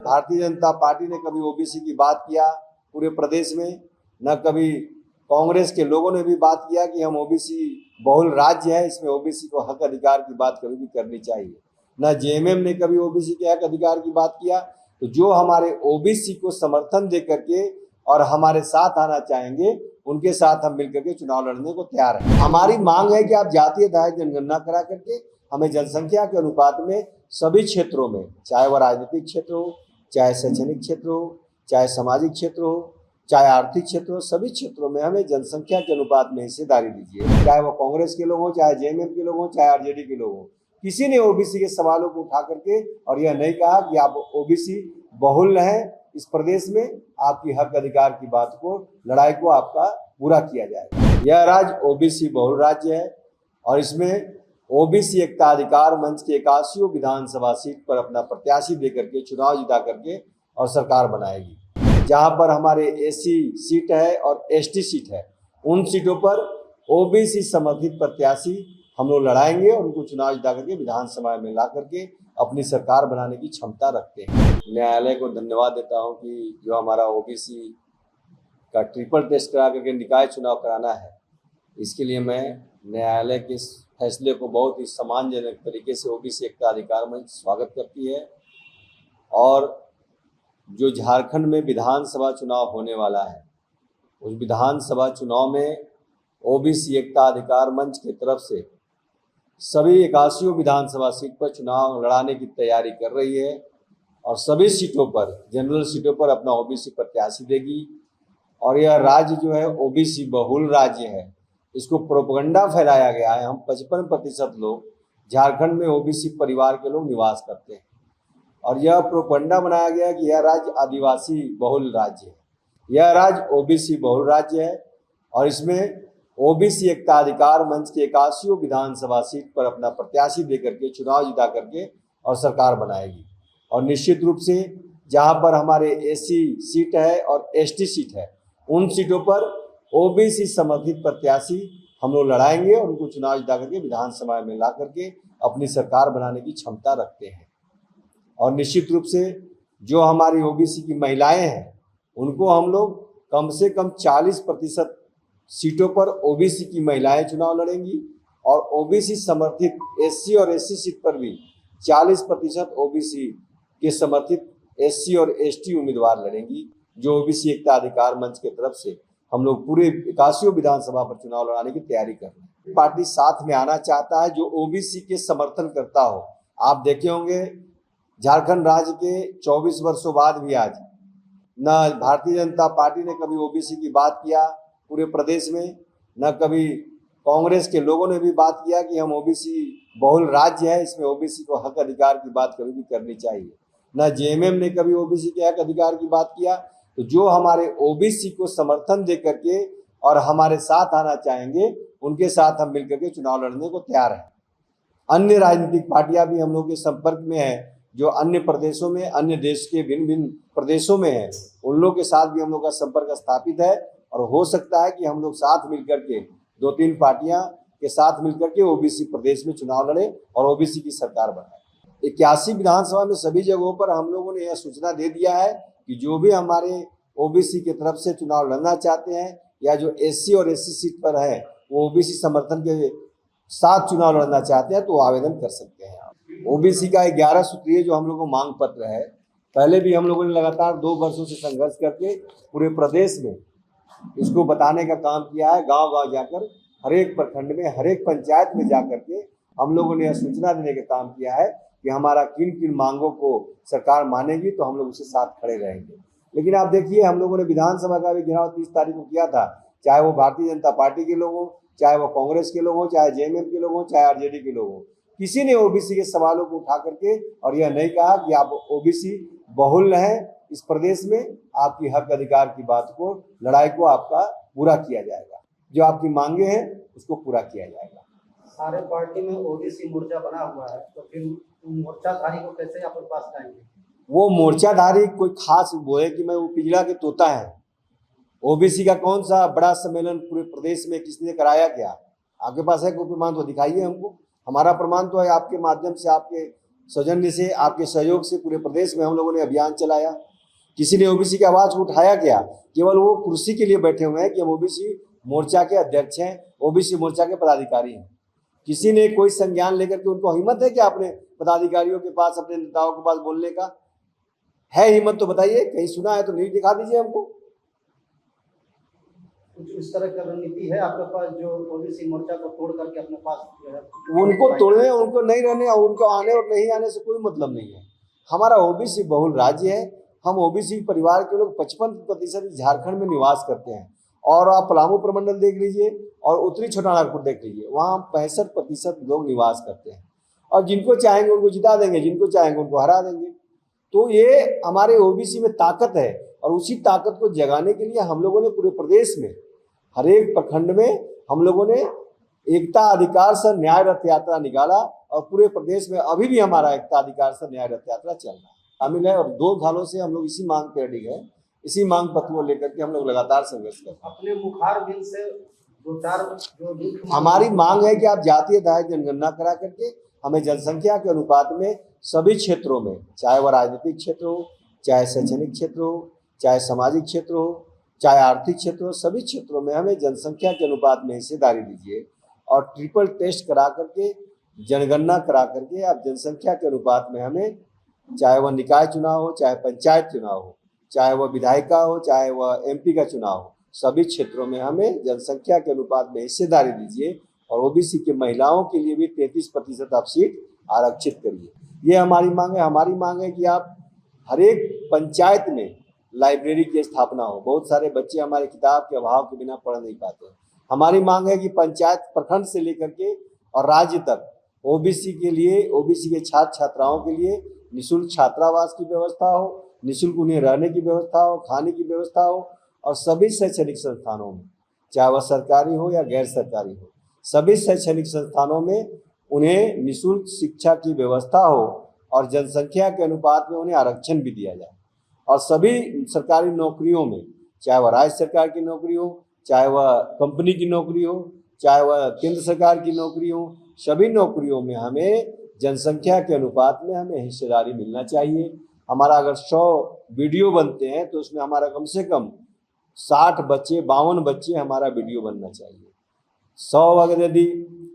Bharatiya Janata party ने कभी OBC की बात किया पूरे प्रदेश में, न कभी कांग्रेस के लोगों ने भी बात किया कि हम ओबीसी बहुल राज्य है, इसमें ओबीसी को हक अधिकार की बात कभी भी करनी चाहिए। न जेएमएम ने कभी ओबीसी के हक अधिकार की बात किया। तो जो हमारे ओबीसी को समर्थन दे करके और हमारे साथ आना चाहेंगे, उनके साथ हम मिलकर के चुनाव लड़ने को तैयार हैं। हमारी मांग है कि आप जातीय आधारित जनगणना करा करके हमें जनसंख्या के अनुपात में सभी क्षेत्रों में, चाहे वह राजनीतिक क्षेत्र हो, चाहे शैक्षणिक क्षेत्र हो, चाहे सामाजिक क्षेत्र हो, चाहे आर्थिक क्षेत्र हो, सभी क्षेत्रों में हमें जनसंख्या के अनुपात में हिस्सेदारी दीजिए। चाहे वो कांग्रेस के लोग हों, चाहे जेएमएम के लोग हों, चाहे आरजेडी के लोग हों, किसी ने ओबीसी के सवालों को उठा करके और यह नहीं कहा कि आप ओबीसी बहुल हैं इस प्रदेश में, आपकी हक अधिकार की बात को, लड़ाई को आपका पूरा किया जाएगा। यह राज्य ओबीसी बहुल राज्य है और इसमें ओबीसी एकता अधिकार मंच के 81 विधानसभा सीट पर अपना प्रत्याशी देकर के चुनाव जिता करके और सरकार बनाएगी। जहां पर हमारे एससी सीट है और एसटी सीट है, उन सीटों पर ओबीसी समर्थित प्रत्याशी हम लोग लड़ाएंगे और उनको चुनाव जिता करके विधानसभा में ला करके अपनी सरकार बनाने की क्षमता रखते हैं। न्यायालय को धन्यवाद देता हूं कि जो हमारा ओबीसी का ट्रिपल टेस्ट करा करके निकाय चुनाव कराना है, इसके लिए मैं न्यायालय के फैसले को बहुत ही सम्मानजनक तरीके से ओबीसी एकता अधिकार मंच स्वागत करती है। और जो झारखंड में विधानसभा चुनाव होने वाला है, उस विधानसभा चुनाव में ओबीसी एकता अधिकार मंच की तरफ से सभी 81 विधानसभा सीट पर चुनाव लड़ाने की तैयारी कर रही है और सभी सीटों पर, जनरल सीटों पर अपना ओबीसी प्रत्याशी देगी। और यह राज्य जो है ओबीसी बहुल राज्य है, इसको प्रोपेगेंडा फैलाया गया है। हम 55% लोग झारखंड में ओबीसी परिवार के लोग निवास करते हैं और यह प्रोपेगेंडा बनाया गया कि यह राज्य आदिवासी बहुल राज्य है। यह राज्य ओबीसी बहुल राज्य है और इसमें ओबीसी एकता अधिकार मंच के 81 विधानसभा सीट पर अपना प्रत्याशी देकर के चुनाव जिता करके और सरकार बनाएगी। और निश्चित रूप से जहां पर हमारे एससी सीट है और एसटी सीट है, उन सीटों पर ओबीसी समर्थित प्रत्याशी हम लोग लड़ाएंगे और उनको चुनाव जिता करके विधानसभा में ला करके अपनी सरकार बनाने की क्षमता रखते हैं। और निश्चित रूप से जो हमारी ओबीसी की महिलाएं हैं, उनको हम लोग कम से कम 40% सीटों पर ओबीसी की महिलाएं चुनाव लड़ेंगी और ओबीसी समर्थित एससी और एसटी सीट पर भी 40% ओबीसी के समर्थित एससी और एसटी उम्मीदवार लड़ेंगी, जो ओबीसी एकता अधिकार मंच की तरफ से हम लोग पूरे 81 विधानसभा पर चुनाव लड़ाने की तैयारी कर रहे हैं। पार्टी साथ में आना चाहता है जो ओबीसी के समर्थन करता हो। आप देखे होंगे झारखंड राज्य के 24 वर्षों बाद भी आज न भारतीय जनता पार्टी ने कभी ओबीसी की बात किया पूरे प्रदेश में, न कभी कांग्रेस के लोगों ने भी बात किया कि हम ओबीसी बहुल राज्य है, इसमें ओबीसी को हक अधिकार की बात कभी भी करनी चाहिए। न जेएमएम ने कभी ओबीसी के हक अधिकार की बात किया। तो जो हमारे ओबीसी को समर्थन दे करके और हमारे साथ आना चाहेंगे, उनके साथ हम मिलकर के चुनाव लड़ने को तैयार हैं। अन्य राजनीतिक पार्टियां भी हम लोग के संपर्क में है, जो अन्य प्रदेशों में, अन्य देश के भिन्न भिन्न प्रदेशों में है, उन लोग के साथ भी हम लोग का संपर्क स्थापित है। और हो सकता है कि हम लोग साथ मिलकर के 2-3 पार्टियां के साथ मिलकर के ओबीसी प्रदेश में चुनाव लड़े और ओबीसी की सरकार बनाए। 81 विधानसभा में सभी जगहों पर हम लोगों ने यह सूचना दे दिया है कि जो भी हमारे ओबीसी की तरफ से चुनाव लड़ना चाहते हैं या जो एससी और एससी सीट पर है, वो ओबीसी समर्थन के साथ चुनाव लड़ना चाहते हैं, तो वो आवेदन कर सकते हैं। ओबीसी का 11 सूत्रीय जो हम लोगों को मांग पत्र है, पहले भी हम लोगों ने लगातार 2 वर्षों से संघर्ष करके पूरे प्रदेश में इसको बताने का काम किया है। गांव-गांव जाकर, हर एक प्रखंड में, हर एक पंचायत में जाकर के हम लोगों ने यह सूचना देने का काम किया है कि हमारा किन किन मांगों को सरकार मानेगी तो हम लोग उसके साथ खड़े रहेंगे। लेकिन आप देखिए, हम लोगों ने विधानसभा का भी घेराव 30 तारीख को किया था, चाहे वो भारतीय जनता पार्टी के लोग हों, चाहे वो कांग्रेस के लोग हों, चाहे जेएमएम के लोग हों, चाहे आरजेडी के लोग हों, किसी ने ओबीसी के सवालों को उठा करके और यह नहीं कहा कि आप ओबीसी बहुल हैं इस प्रदेश में, आपकी हक अधिकार की बात को, लड़ाई को आपका पूरा किया जाएगा। जो आपकी मांगे हैं उसको पूरा किया जाएगा। सारे पार्टी में ओबीसी मोर्चा बना हुआ है, तो फिर मोर्चाधारी को कैसे आप पास लाएंगे? वो मोर्चाधारी कोई खास वो है कि मैं वो पिंजड़ा के तोता है। ओबीसी का कौन सा बड़ा सम्मेलन पूरे प्रदेश में किसने कराया क्या? आपके पास है कोई प्रमाण तो दिखाइए हमको। हमारा प्रमाण तो है आपके माध्यम से, आपके सौजन्य से, आपके सहयोग से पूरे प्रदेश में हम लोगों ने अभियान चलाया। किसी ने ओबीसी की आवाज को उठाया क्या? केवल वो कुर्सी के लिए बैठे हुए हैं कि हम ओबीसी मोर्चा के अध्यक्ष हैं, ओबीसी मोर्चा के पदाधिकारी हैं। किसी ने कोई संज्ञान लेकर के, उनको हिम्मत है कि अपने पदाधिकारियों के पास, अपने नेताओं के पास बोलने का है हिम्मत? तो बताइए, कहीं सुना है तो नहीं दिखा दीजिए हमको। कुछ इस तरह की रणनीति है आपके पास जो ओबीसी मोर्चा को तोड़ करके अपने पास जो है? उनको तोड़ने, उनको नहीं रहने और उनको आने और नहीं आने से कोई मतलब नहीं है। हमारा ओबीसी बहुल राज्य है। हम ओबीसी परिवार के लोग 55% झारखंड में निवास करते हैं। और आप पलामू प्रमंडल देख लीजिए और उत्तरी छोटा नागपुर देख लीजिए, वहाँ 65% लोग निवास करते हैं। और जिनको चाहेंगे उनको जिता देंगे, जिनको चाहेंगे उनको हरा देंगे। तो ये हमारे ओबीसी में ताकत है और उसी ताकत को जगाने के लिए हम लोगों ने पूरे प्रदेश में हर एक प्रखंड में हम लोगों ने एकता अधिकार से न्याय रथ यात्रा निकाला और पूरे प्रदेश में अभी भी हमारा एकता अधिकार से न्याय रथ यात्रा चल रहा है, शामिल है। और 2 सालों से हम लोग इसी मांग पे अड़िग है, इसी मांग पत्र को लेकर के हम लोग लगातार संघर्ष कर रहे हैं। अपने मुखार बिल से 2-4 जो हमारी मांग है कि आप जातीय आधारित जनगणना करा करके हमें जनसंख्या के अनुपात में सभी क्षेत्रों में, चाहे वह राजनीतिक क्षेत्र हो, चाहे शैक्षणिक क्षेत्र हो, चाहे सामाजिक क्षेत्र हो, चाहे आर्थिक क्षेत्र हो, सभी क्षेत्रों में हमें जनसंख्या के अनुपात में हिस्सेदारी दीजिए। और ट्रिपल टेस्ट करा करके, जनगणना करा करके आप जनसंख्या के अनुपात में हमें, चाहे वह निकाय चुनाव हो, चाहे पंचायत चुनाव हो, चाहे वह विधायिका हो, चाहे वह एमपी का चुनाव हो, सभी क्षेत्रों में हमें जनसंख्या के अनुपात में हिस्सेदारी दीजिए। और ओबीसी की महिलाओं के लिए भी 33% आप सीट आरक्षित करिए। ये हमारी मांग है। हमारी मांग है कि आप हर एक पंचायत में लाइब्रेरी की स्थापना हो। बहुत सारे बच्चे हमारे किताब के अभाव के बिना पढ़ नहीं पाते। हमारी मांग है कि पंचायत प्रखंड से लेकर के और राज्य तक ओबीसी के लिए, ओबीसी के छात्र छात्राओं के लिए निःशुल्क छात्रावास की व्यवस्था हो, निःशुल्क उन्हें रहने की व्यवस्था हो, खाने की व्यवस्था हो। और सभी शैक्षणिक संस्थानों में, चाहे वह सरकारी हो या गैर सरकारी हो, सभी शैक्षणिक संस्थानों में उन्हें निःशुल्क शिक्षा की व्यवस्था हो और जनसंख्या के अनुपात में उन्हें आरक्षण भी दिया जाए। और सभी सरकारी नौकरियों में, चाहे वह राज्य सरकार की नौकरी हो, चाहे वह कंपनी की नौकरी हो, चाहे वह केंद्र सरकार की नौकरी हो, सभी नौकरियों में हमें जनसंख्या के अनुपात में हमें हिस्सेदारी मिलना चाहिए। हमारा अगर 100 वीडियो बनते हैं तो उसमें हमारा कम से कम 60 बच्चे, 52 बच्चे हमारा वीडियो बनना चाहिए। 100 अगर यदि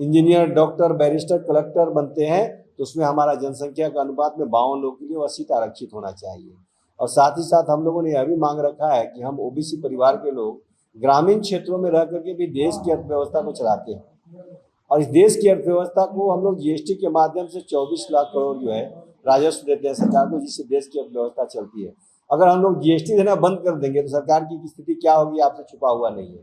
इंजीनियर, डॉक्टर, बैरिस्टर, कलेक्टर बनते हैं तो उसमें हमारा जनसंख्या का अनुपात में 52 लोग के लिए वह सीट आरक्षित होना चाहिए। और साथ ही साथ हम लोगों ने यह भी मांग रखा है कि हम ओबीसी परिवार के लोग ग्रामीण क्षेत्रों में रह करके भी देश की अर्थव्यवस्था को चलाते हैं। और इस देश की अर्थव्यवस्था को हम लोग जीएसटी के माध्यम से 24 लाख करोड़ जो है राजस्व देते हैं सरकार को, जिससे देश की अर्थव्यवस्था चलती है। अगर हम लोग जीएसटी देना बंद कर देंगे तो सरकार की स्थिति क्या होगी आपसे छुपा हुआ नहीं है।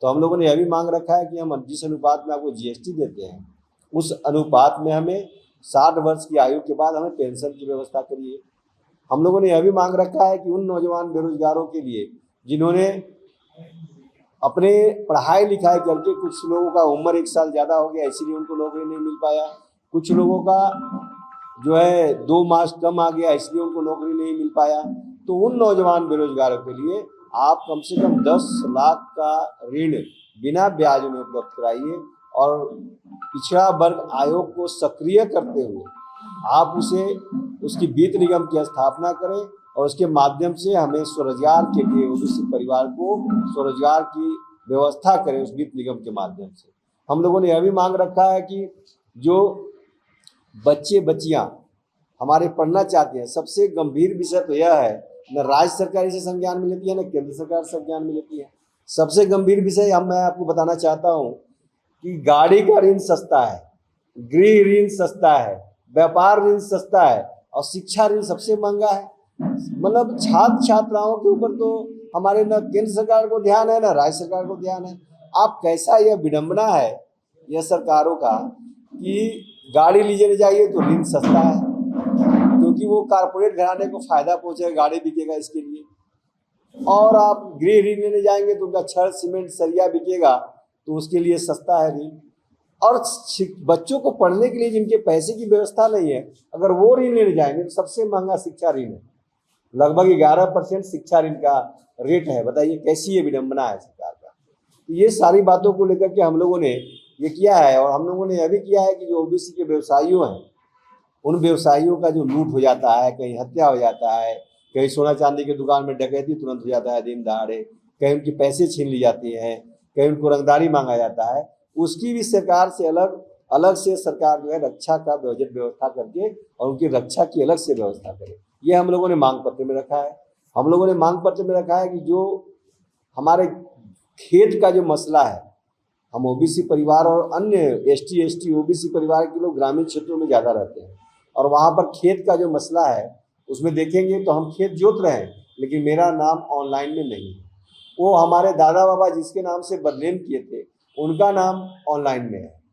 तो हम लोगों ने यह भी मांग रखा है कि हम जिस अनुपात में आपको जीएसटी देते हैं उस अनुपात में हमें 60 वर्ष की आयु के बाद हमें पेंशन की व्यवस्था करिए। हम लोगों ने यह भी मांग रखा है कि उन नौजवान बेरोजगारों के लिए जिन्होंने अपने पढ़ाई लिखाई करके, कुछ लोगों का उम्र 1 साल ज़्यादा हो गया इसलिए उनको नौकरी नहीं मिल पाया, कुछ लोगों का जो है 2 मास कम आ गया इसलिए उनको नौकरी नहीं मिल पाया, तो उन नौजवान बेरोजगारों के लिए आप कम से कम 10 लाख का ऋण बिना ब्याज में उपलब्ध कराइए। और पिछड़ा वर्ग आयोग को सक्रिय करते हुए आप उसकी वित्त निगम की स्थापना करें और उसके माध्यम से हमें स्वरोजगार के लिए ओबीसी परिवार को स्वरोजगार की व्यवस्था करें उस वित्त निगम के माध्यम से। हम लोगों ने यह भी मांग रखा है कि जो बच्चे बच्चियां हमारे पढ़ना चाहते हैं, सबसे गंभीर विषय तो यह है, न राज्य सरकार इसे संज्ञान में लेती है, न केंद्र सरकार संज्ञान में लेती है। सबसे गंभीर विषय मैं आपको बताना चाहता हूँ कि गाड़ी का ऋण सस्ता है, गृह ऋण सस्ता है, व्यापार ऋण सस्ता है और शिक्षा ऋण सबसे महंगा है। मतलब छात्र छात्राओं के ऊपर तो हमारे न केंद्र सरकार को ध्यान है, न राज्य सरकार को ध्यान है। आप कैसा यह विडंबना है यह सरकारों का कि गाड़ी लीजिए जाइए तो ऋण सस्ता है, क्योंकि वो कारपोरेट घराने को फायदा पहुंचेगा, गाड़ी बिकेगा इसके लिए। और आप गृह ऋण लेने जाएंगे तो उनका छड़, सीमेंट, सरिया बिकेगा तो उसके लिए सस्ता है ऋण। और बच्चों को पढ़ने के लिए जिनके पैसे की व्यवस्था नहीं है, अगर वो ऋण लेने जाएंगे तो सबसे महंगा शिक्षा ऋण है, लगभग 11% शिक्षा ऋण का रेट है। बताइए कैसी ये विडंबना है सरकार का। तो ये सारी बातों को लेकर के हम लोगों ने ये किया है। और हम लोगों ने यह भी किया है कि जो ओबीसी के व्यवसायियों हैं उन व्यवसायियों का जो लूट हो जाता है, कहीं हत्या हो जाता है, कहीं सोना चांदी की दुकान में डकैती तुरंत हो जाता है दिन दहाड़े, कहीं उनके पैसे छीन ली जाती हैं, कहीं उनको रंगदारी मांगा जाता है, उसकी भी सरकार से अलग से सरकार जो है रक्षा का बजट व्यवस्था करके और उनकी रक्षा की अलग से व्यवस्था करे। ये हम लोगों ने मांग पत्र में रखा है। हम लोगों ने मांग पत्र में रखा है कि जो हमारे खेत का जो मसला है, हम ओबीसी परिवार और अन्य एसटी ओबीसी परिवार के लोग ग्रामीण क्षेत्रों में ज़्यादा रहते हैं और वहाँ पर खेत का जो मसला है उसमें देखेंगे तो हम खेत जोत रहे हैं लेकिन मेरा नाम ऑनलाइन में नहीं है। वो हमारे दादा बाबा जिसके नाम से बदलेम किए थे उनका नाम ऑनलाइन में है।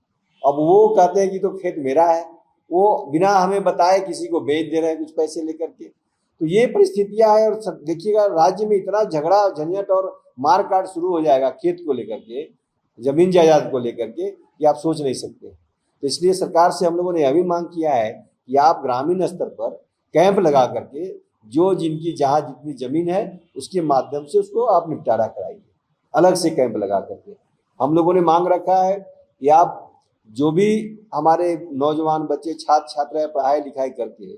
अब वो कहते हैं कि तो खेत मेरा है, वो बिना हमें बताए किसी को बेच दे रहे हैं कुछ पैसे लेकर के। तो ये परिस्थितियां है और देखिएगा राज्य में इतना झगड़ा झंझट और मार काट शुरू हो जाएगा खेत को लेकर के, जमीन जायदाद को लेकर के, कि आप सोच नहीं सकते। तो इसलिए सरकार से हम लोगों ने यह भी मांग किया है कि आप ग्रामीण स्तर पर कैंप लगा करके जो जिनकी जहाँ जितनी ज़मीन है उसके माध्यम से उसको आप निपटारा कराइए, अलग से कैंप लगा करके। हम लोगों ने मांग रखा है कि आप जो भी हमारे नौजवान बच्चे छात्र छात्राएं पढ़ाई लिखाई करके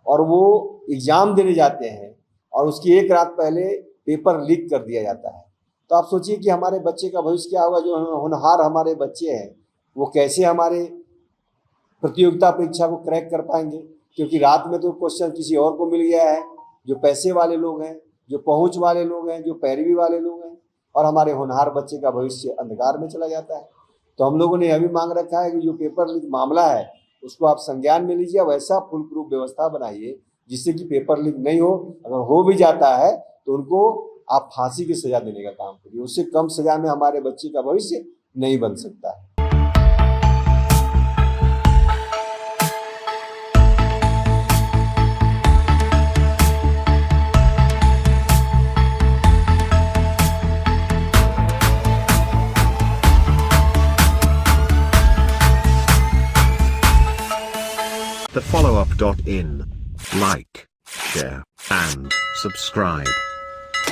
और वो एग्ज़ाम देने जाते हैं और उसकी एक रात पहले पेपर लीक कर दिया जाता है, तो आप सोचिए कि हमारे बच्चे का भविष्य क्या होगा। जो होनहार हमारे बच्चे हैं वो कैसे हमारे प्रतियोगिता परीक्षा को क्रैक कर पाएंगे, क्योंकि रात में तो क्वेश्चन किसी और को मिल गया है, जो पैसे वाले लोग हैं, जो पहुंच वाले लोग हैं, जो पैरवी वाले लोग हैं, और हमारे होनहार बच्चे का भविष्य अंधकार में चला जाता है। तो हम लोगों ने यह भी मांग रखा है कि जो पेपर लीक मामला है उसको आप संज्ञान में लीजिए, वैसा फुल प्रूफ व्यवस्था बनाइए जिससे कि पेपर लीक नहीं हो। अगर हो भी जाता है तो उनको आप फांसी की सजा देने का काम करिए, उससे कम सजा में हमारे बच्चे का भविष्य नहीं बन सकता है। thefollowup.in. Like, share, and subscribe.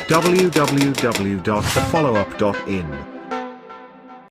www.thefollowup.in